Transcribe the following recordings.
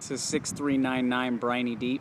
This is 6399 Briney Deep.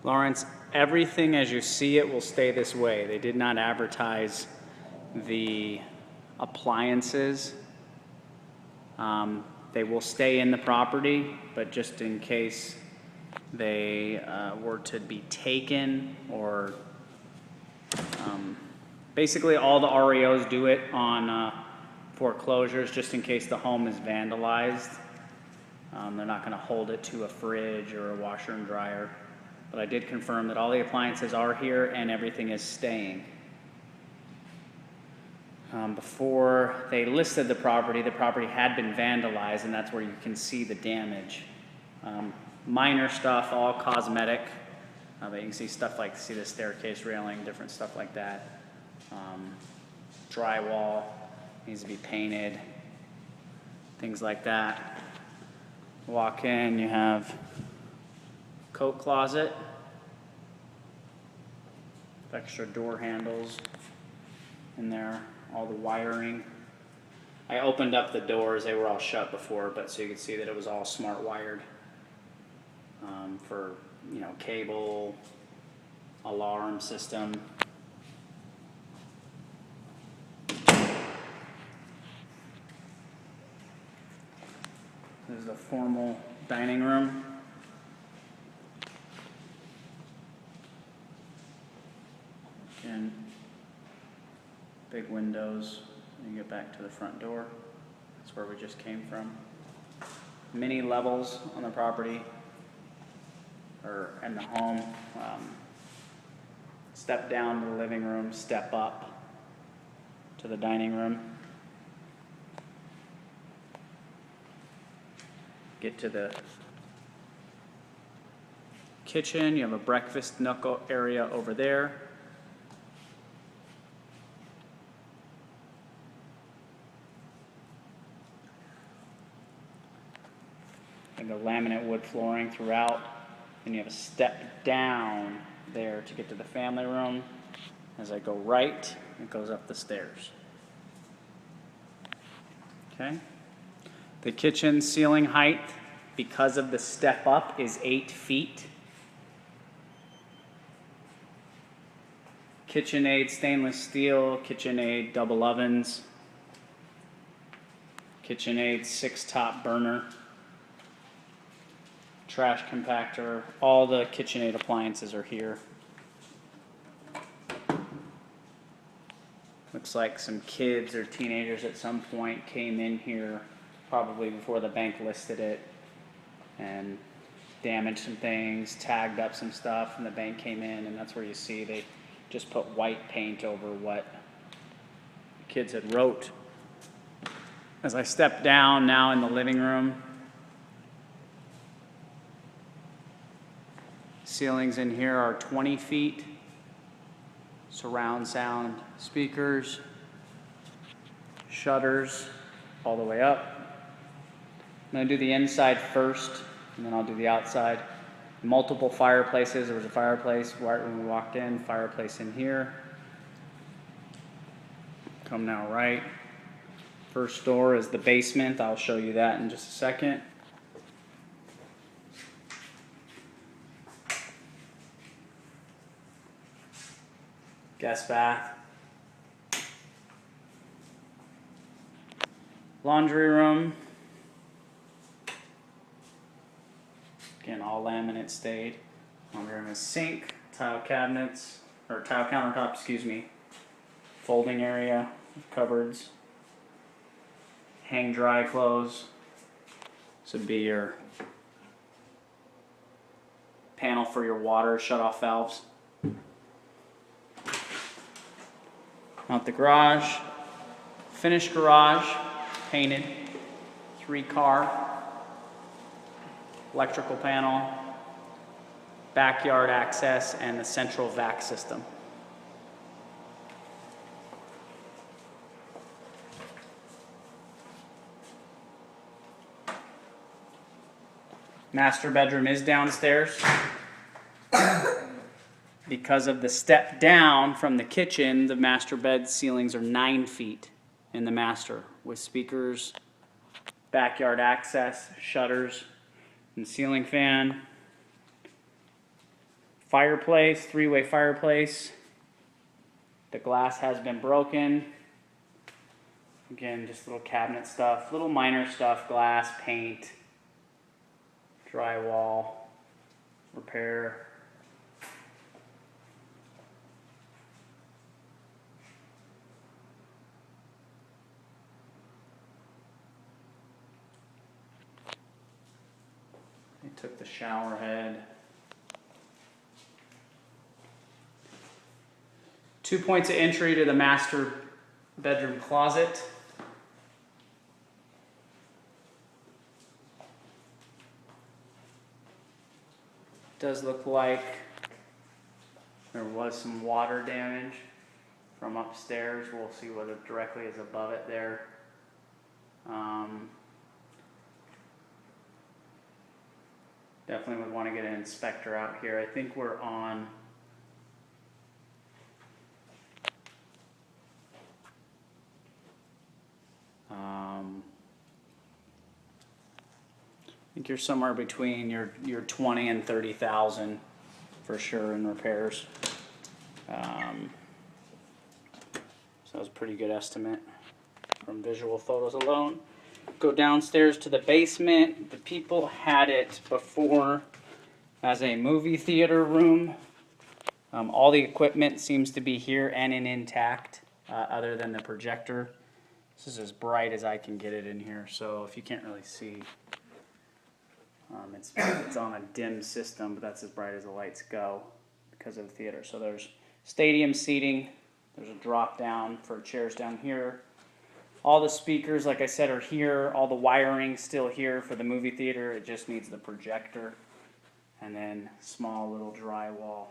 Lawrence, everything as you see it will stay this way. They did not advertise the appliances. They will stay in the property, but just in case they were to be taken or basically all the REOs do it on foreclosures just in case the home is vandalized. They're not going to hold it to a fridge or a washer and dryer. But I did confirm that all the appliances are here and everything is staying. Before they listed the property had been vandalized, and that's where you can see the damage. Minor stuff, all cosmetic, but you can see stuff like, see the staircase railing, different stuff like that. Drywall needs to be painted, things like that. Walk in, you have coat closet, extra door handles in there, all the wiring. I opened up the doors, they were all shut before, but so you can see that it was all smart wired for, you know, cable, alarm system. This is a formal dining room. And big windows. You get back to the front door. That's where we just came from. Many levels on the property or in the home. Step down to the living room, step up to the dining room. Get to the kitchen. You have a breakfast nook area over there. And the laminate wood flooring throughout. And you have a step down there to get to the family room. As I go right, it goes up the stairs. Okay. The kitchen ceiling height, because of the step up, is 8 feet. KitchenAid stainless steel, KitchenAid double ovens, KitchenAid 6 top burner, trash compactor, all the KitchenAid appliances are here. Looks like some kids or teenagers at some point came in here probably before the bank listed it and damaged some things, tagged up some stuff, and the bank came in, and that's where you see they just put white paint over what the kids had wrote. As I step down now in the living room, ceilings in here are 20 feet, surround sound speakers, shutters all the way up. I'm going to do the inside first, and then I'll do the outside. Multiple fireplaces. There was a fireplace right when we walked in, fireplace in here. Come now right. First door is the basement. I'll show you that in just a second. Guest bath. Laundry room. Again, all laminate stayed. Laundry room is sink, tile cabinets, or tile countertop, excuse me. Folding area, cupboards. Hang dry clothes. This would be your panel for your water shut-off valves. Out the garage, finished garage, painted, 3-car, electrical panel, backyard access, and the central vac system. Master bedroom is downstairs. Because of the step down from the kitchen, the master bed ceilings are 9 feet in the master, with speakers, backyard access, shutters, and ceiling fan. Fireplace, 3-way fireplace. The glass has been broken. Again, just little cabinet stuff, little minor stuff, glass, paint, drywall, repair. They took the shower head. 2 points of entry to the master bedroom closet. Does look like there was some water damage from upstairs. We'll see what it directly is above it there. Definitely would want to get an inspector out here. I think we're on I think you're somewhere between your 20 and 30,000 for sure in repairs. So that was a pretty good estimate from visual photos alone. Go downstairs to the basement. The people had it before as a movie theater room. All the equipment seems to be here and intact, other than the projector. This is as bright as I can get it in here, so if you can't really see, it's on a dim system, but that's as bright as the lights go because of the theater. So there's stadium seating. There's a drop down for chairs down here. All the speakers, like I said, are here. All the wiring still here for the movie theater. It just needs the projector. And then small little drywall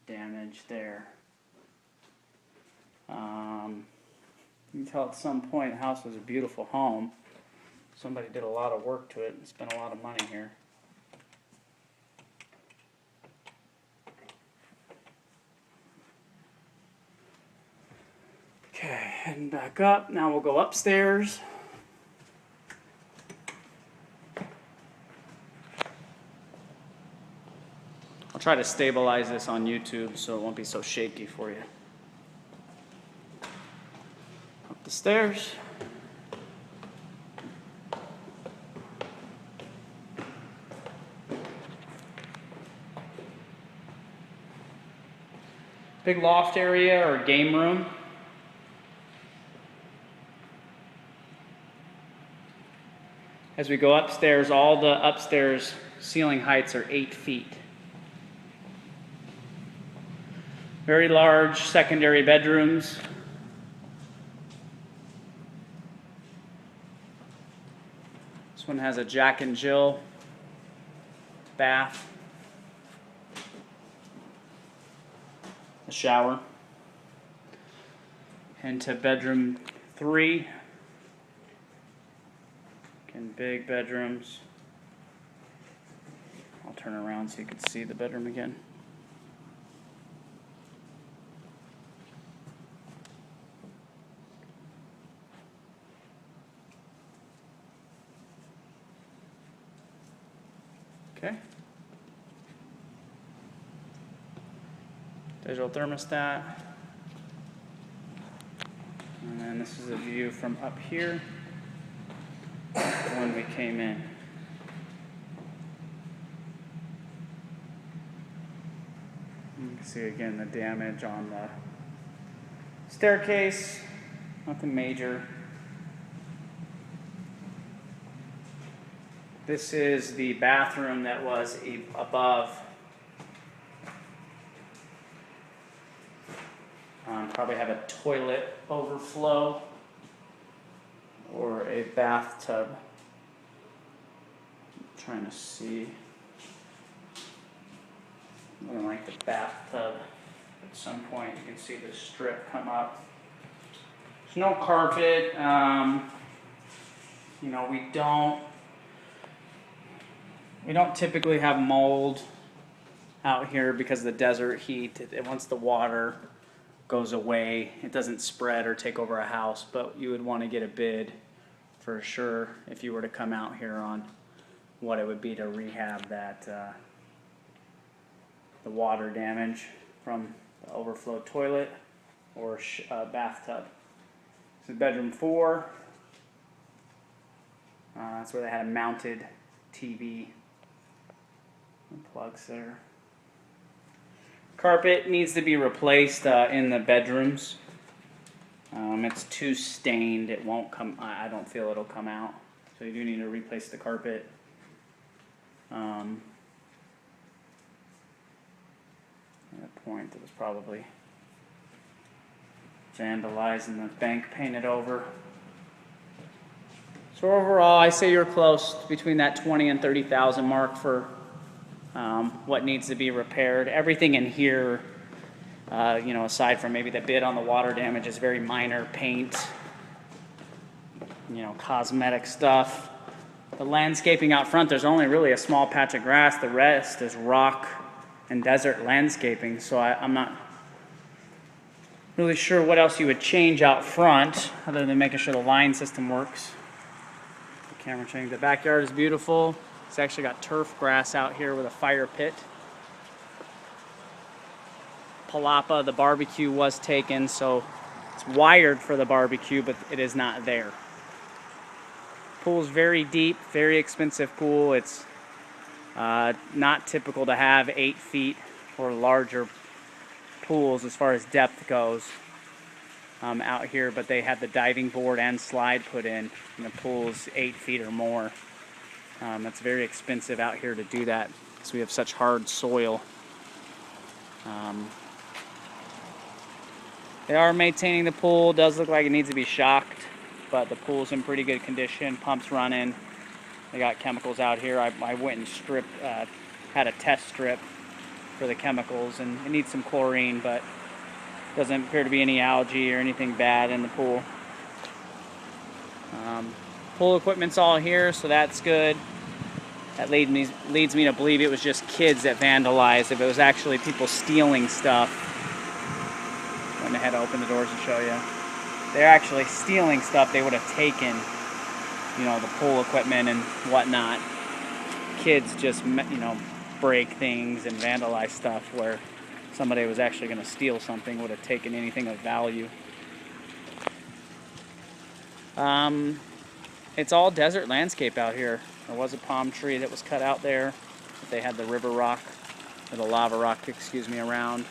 damage there. You can tell at some point the house was a beautiful home. Somebody did a lot of work to it and spent a lot of money here. Okay, heading back up. Now we'll go upstairs. I'll try to stabilize this on YouTube so it won't be so shaky for you. Up the stairs. Big loft area or game room. As we go upstairs, all the upstairs ceiling heights are 8 feet. Very large secondary bedrooms. This one has a Jack and Jill bath. A shower. Into bedroom 3. Again, big bedrooms. I'll turn around so you can see the bedroom again. Okay. Digital thermostat. And then this is a view from up here when we came in. You can see again the damage on the staircase. Nothing major. This is the bathroom that was above. Probably have a toilet overflow or a bathtub. I'm trying to see. Looking like the bathtub. At some point, you can see the strip come up. There's no carpet. You know, we don't typically have mold out here because of the desert heat. Once the water goes away, it doesn't spread or take over a house, but you would want to get a bid for sure if you were to come out here on what it would be to rehab that the water damage from the overflow toilet or bathtub. This is bedroom 4. That's where they had a mounted TV and plugs there. Carpet needs to be replaced in the bedrooms. It's too stained. It won't come. I don't feel it'll come out. So you do need to replace the carpet. At that point, it was probably vandalized and the bank painted over. So overall, I say you're close between that 20 and 30,000 mark for what needs to be repaired. Everything in here, you know, aside from maybe the bid on the water damage, is very minor paint, you know, cosmetic stuff. The landscaping out front, there's only really a small patch of grass. The rest is rock and desert landscaping. So I'm not really sure what else you would change out front other than making sure the line system works. The camera change. The backyard is beautiful. It's actually got turf grass out here with a fire pit. Palapa, the barbecue was taken, so it's wired for the barbecue, but it is not there. Pool's very deep, very expensive pool. It's not typical to have 8 feet or larger pools as far as depth goes out here, but they had the diving board and slide put in, and the pool's 8 feet or more. It's very expensive out here to do that because we have such hard soil. They are maintaining the pool. It does look like it needs to be shocked, but the pool's in pretty good condition. Pump's running. They got chemicals out here. I went and had a test strip for the chemicals, and it needs some chlorine, but doesn't appear to be any algae or anything bad in the pool. Pool equipment's all here, so that's good. That leads me to believe it was just kids that vandalized. If it was actually people stealing stuff, went ahead to open the doors and show you. They're actually stealing stuff. They would have taken, you know, the pool equipment and whatnot. Kids just, you know, break things and vandalize stuff, where somebody was actually going to steal something, would have taken anything of value. It's all desert landscape out here. There was a palm tree that was cut out there. They had the river rock, or the lava rock, excuse me, around.